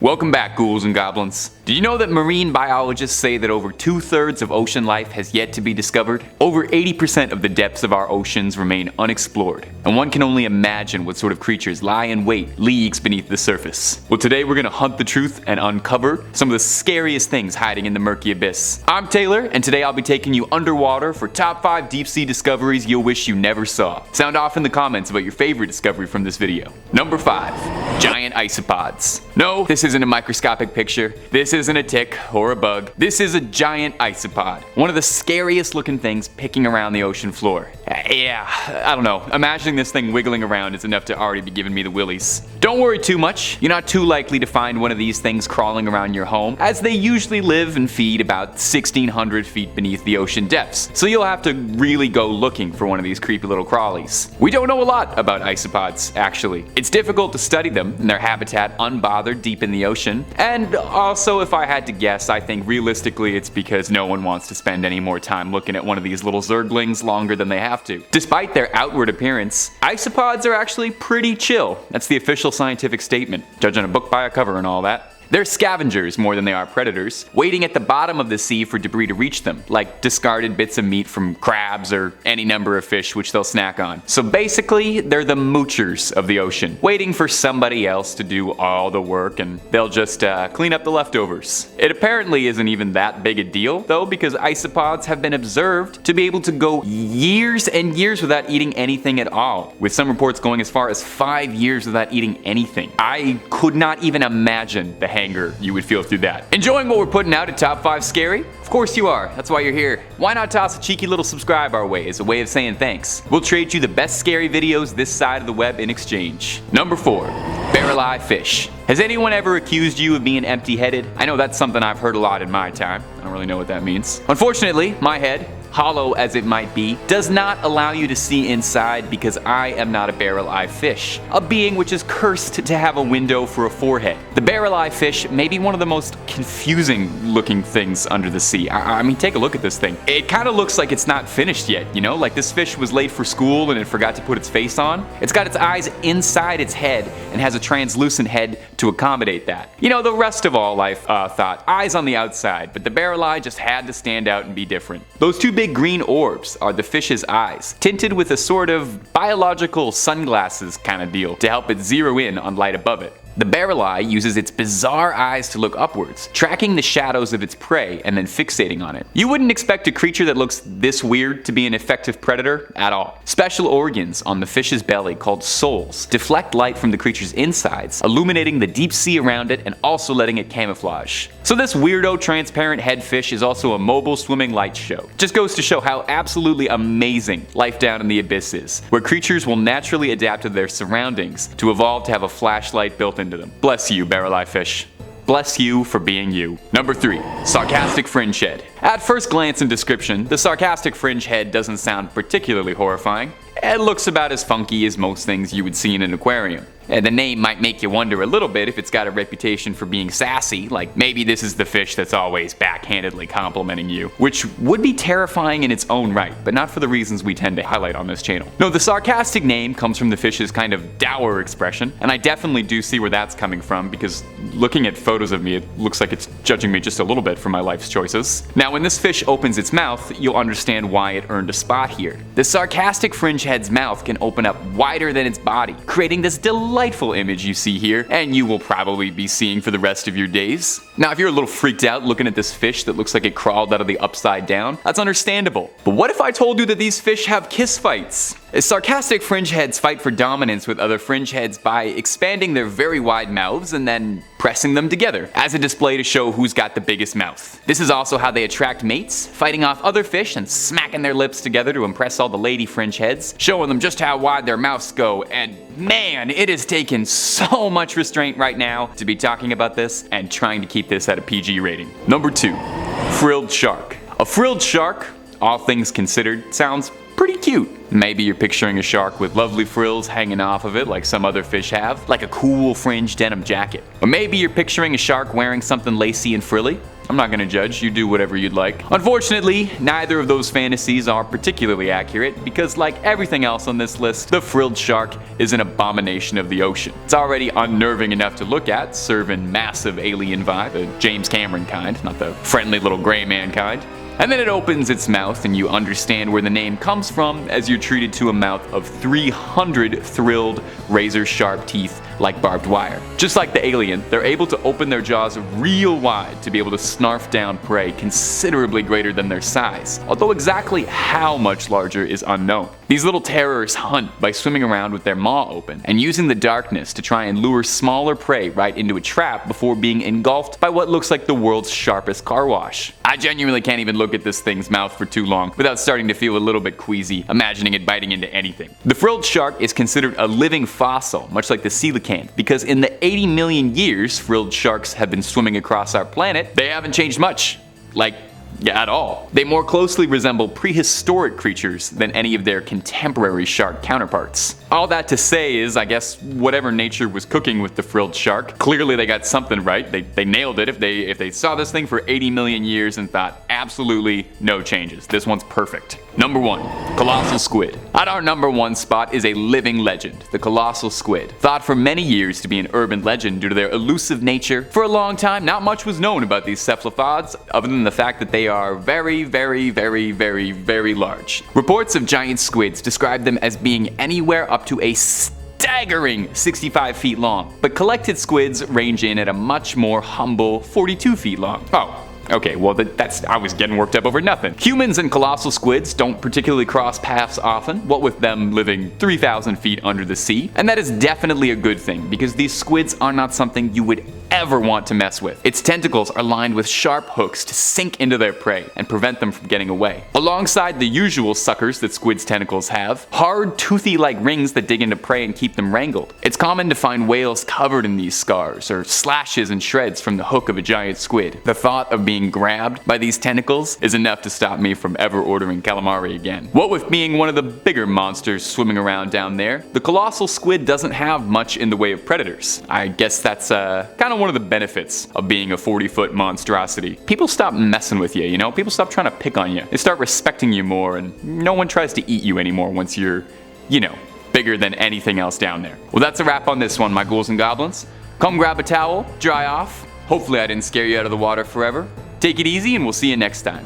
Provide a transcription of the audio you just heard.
Welcome back, ghouls and goblins. Did you know that marine biologists say that over 2/3 of ocean life has yet to be discovered? Over 80% of the depths of our oceans remain unexplored, and one can only imagine what sort of creatures lie in wait leagues beneath the surface. Well, today we're gonna hunt the truth and uncover some of the scariest things hiding in the murky abyss. I'm Taylor, and today I'll be taking you underwater for top 5 deep sea discoveries you'll wish you never saw. Sound off in the comments about your favorite discovery from this video. Number 5. Giant isopods. No, this isn't a microscopic picture. This isn't a tick or a bug. This is a giant isopod. One of the scariest looking things picking around the ocean floor. Yeah, I don't know. Imagining this thing wiggling around is enough to already be giving me the willies. Don't worry too much. You're not too likely to find one of these things crawling around your home, as they usually live and feed about 1,600 feet beneath the ocean depths. So you'll have to really go looking for one of these creepy little crawlies. We don't know a lot about isopods, actually. It's difficult to study them in their habitat unbothered deep in the ocean. And also, if I had to guess, I think realistically it's because no one wants to spend any more time looking at one of these little zerglings longer than they have to. Despite their outward appearance, isopods are actually pretty chill. That's the official scientific statement, judging a book by a cover and all that. They're scavengers more than they are predators, waiting at the bottom of the sea for debris to reach them, like discarded bits of meat from crabs or any number of fish which they'll snack on. So basically, they're the moochers of the ocean, waiting for somebody else to do all the work and they'll just clean up the leftovers. It apparently isn't even that big a deal, though, because isopods have been observed to be able to go years and years without eating anything at all, with some reports going as far as 5 years without eating anything. I could not even imagine the anger you would feel through that. Enjoying what we're putting out at Top 5 Scary? Of course you are. That's why you're here. Why not toss a cheeky little subscribe our way as a way of saying thanks? We'll trade you the best scary videos this side of the web in exchange. Number 4. Barreleye Fish. Has anyone ever accused you of being empty-headed? I know that's something I've heard a lot in my time. I don't really know what that means. Unfortunately, my head, hollow as it might be, does not allow you to see inside because I am not a barreleye fish, a being which is cursed to have a window for a forehead. The barreleye fish may be one of the most confusing looking things under the sea. I mean, take a look at this thing. It kind of looks like it's not finished yet, you know? Like this fish was late for school and it forgot to put its face on. It's got its eyes inside its head and has a translucent head to accommodate that. You know, the rest of all life thought eyes on the outside, but the barreleye just had to stand out and be different. Those two big green orbs are the fish's eyes, tinted with a sort of biological sunglasses kind of deal to help it zero in on light above it. The barreleye uses its bizarre eyes to look upwards, tracking the shadows of its prey and then fixating on it. You wouldn't expect a creature that looks this weird to be an effective predator at all. Special organs on the fish's belly called soles deflect light from the creature's insides, illuminating the deep sea around it and also letting it camouflage. So this weirdo transparent head fish is also a mobile swimming light show. Just goes to show how absolutely amazing life down in the abyss is, where creatures will naturally adapt to their surroundings to evolve to have a flashlight built into them. Bless you, barreleye fish. Bless you for being you. Number 3. Sarcastic Fringehead. At first glance and description, the Sarcastic Fringehead doesn't sound particularly horrifying. It looks about as funky as most things you would see in an aquarium. And the name might make you wonder a little bit if it's got a reputation for being sassy, like maybe this is the fish that's always backhandedly complimenting you, which would be terrifying in its own right, but not for the reasons we tend to highlight on this channel. No, the sarcastic name comes from the fish's kind of dour expression, and I definitely do see where that's coming from because looking at photos of me, it looks like it's judging me just a little bit for my life's choices. Now, when this fish opens its mouth, you'll understand why it earned a spot here. The Sarcastic Fringehead's mouth can open up wider than its body, creating this delightful image you see here, and you will probably be seeing for the rest of your days. Now, if you're a little freaked out looking at this fish that looks like it crawled out of the upside down, that's understandable. But what if I told you that these fish have kiss fights? Sarcastic fringeheads fight for dominance with other fringeheads by expanding their very wide mouths and then pressing them together as a display to show who's got the biggest mouth. This is also how they attract mates, fighting off other fish and smacking their lips together to impress all the lady fringeheads, showing them just how wide their mouths go. And man, it has taken so much restraint right now to be talking about this and trying to keep this at a PG rating. Number 2. Frilled Shark. A frilled shark, all things considered, sounds pretty cute. Maybe you're picturing a shark with lovely frills hanging off of it like some other fish have, like a cool fringe denim jacket. Or maybe you're picturing a shark wearing something lacy and frilly. I'm not gonna judge, you do whatever you'd like. Unfortunately, neither of those fantasies are particularly accurate because like everything else on this list, the frilled shark is an abomination of the ocean. It's already unnerving enough to look at, serving massive alien vibe, the James Cameron kind, not the friendly little gray man kind. And then it opens its mouth and you understand where the name comes from as you're treated to a mouth of 300 thrilled razor-sharp teeth like barbed wire. Just like the alien, they're able to open their jaws real wide to be able to snarf down prey considerably greater than their size, although exactly how much larger is unknown. These little terrors hunt by swimming around with their maw open and using the darkness to try and lure smaller prey right into a trap before being engulfed by what looks like the world's sharpest car wash. I genuinely can't even look at this thing's mouth for too long without starting to feel a little bit queasy, imagining it biting into anything. The frilled shark is considered a living fossil, much like the coelacanth, because in the 80 million years frilled sharks have been swimming across our planet, they haven't changed much. At all. They more closely resemble prehistoric creatures than any of their contemporary shark counterparts. All that to say is, I guess, whatever nature was cooking with the frilled shark, clearly they got something right. They nailed it if they saw this thing for 80 million years and thought, absolutely no changes. This one's perfect. Number 1. Colossal Squid. At our number 1 spot is a living legend, the Colossal Squid. Thought for many years to be an urban legend due to their elusive nature, for a long time not much was known about these cephalopods other than the fact that they are very, very, very, very, very large. Reports of giant squids describe them as being anywhere up to a staggering 65 feet long, but collected squids range in at a much more humble 42 feet long. Oh. Okay, well I was getting worked up over nothing. Humans and colossal squids don't particularly cross paths often, what with them living 3,000 feet under the sea. And that is definitely a good thing, because these squids are not something you would ever want to mess with. Its tentacles are lined with sharp hooks to sink into their prey and prevent them from getting away. Alongside the usual suckers that squids' tentacles have, hard, toothy-like rings that dig into prey and keep them wrangled. It's common to find whales covered in these scars, or slashes and shreds from the hook of a giant squid. The thought of being grabbed by these tentacles is enough to stop me from ever ordering calamari again. What with being one of the bigger monsters swimming around down there, the colossal squid doesn't have much in the way of predators. I guess that's kind of one of the benefits of being a 40-foot monstrosity. People stop messing with you, you know? People stop trying to pick on you. They start respecting you more, and no one tries to eat you anymore once you're, bigger than anything else down there. Well, that's a wrap on this one, my ghouls and goblins. Come grab a towel, dry off. Hopefully I didn't scare you out of the water forever. Take it easy, and we'll see you next time.